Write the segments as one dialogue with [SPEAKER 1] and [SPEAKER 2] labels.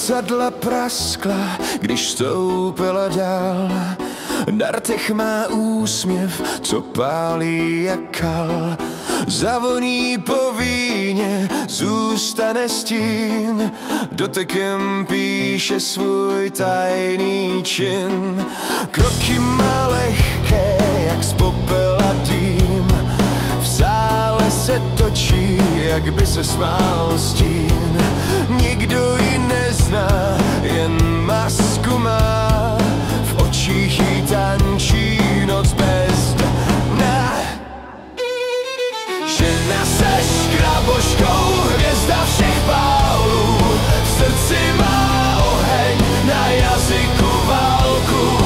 [SPEAKER 1] zrcadla praskla, když stoupila dál. Na rtech má úsměv, co pálí jak kal. Zavoní po víně, zůstane stín, dotekem píše svůj tajný čin. Kroky má lehké, jak z popela dým, v sále se točí, jak by se smál stín. Nikdo ji nezná, jen masku má, v očích jí tančí noc bez dna. Žena seš kraboškou, hvězda všech pálů, v srdci má oheň, na jazyku válku.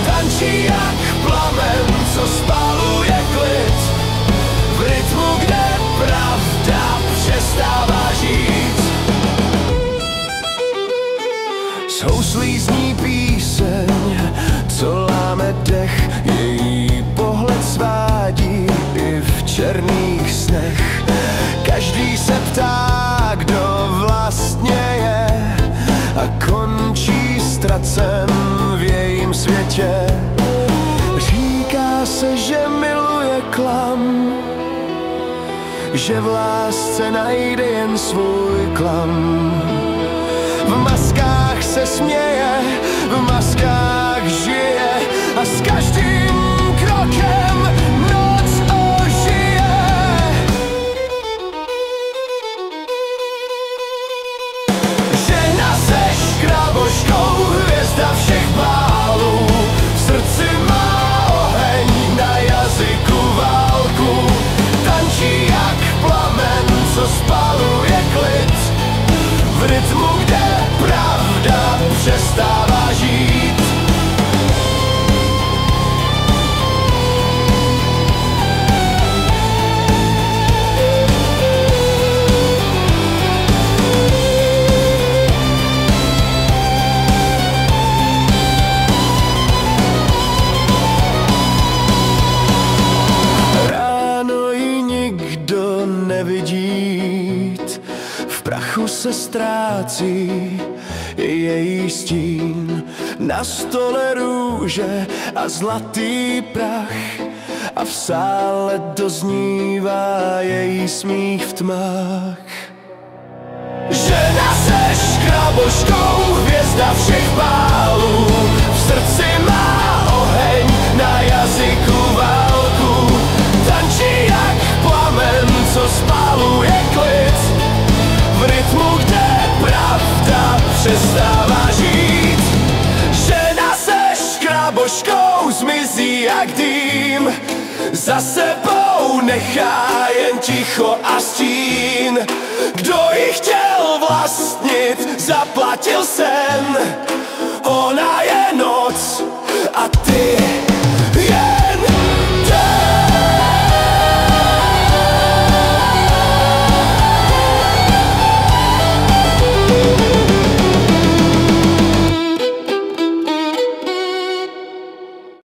[SPEAKER 1] Tančí jak plamen, co spaluje klid, v rytmu, kde pravda přestává žít. Z houslí zní píseň, co láme dech, její pohled svádí i v černých snech. Každý se ptá, kdo vlastně je, a končí ztracen v jejím světě. Říká se, že miluje klam, že v lásce najde jen svůj klam. V maskách se směje, v maskách žije a s každým krokem noc ožije. Žena seš kraboškou, hvězda všech bálů, v srdci má oheň, na jazyku válku. Tančí jak plamen, co spaluje klid, v rytmu, kde pravda přestává žít. Ráno ji nikdo nevidí, v prachu se ztrácí její stín. Na stole růže a zlatý prach a v sále doznívá její smích v tmách. Žena seš kraboškou, hvězda všech pálů, v srdci má oheň, na jazyku válku. Tančí jak plamen, co spaluje klid, v rytmu, kde pravda přestává žít. Žena seš kraboškou, zmizí jak dým, za sebou nechá jen ticho a stín. Kdo ji chtěl vlastnit, zaplatil sen. Ona je noc a ty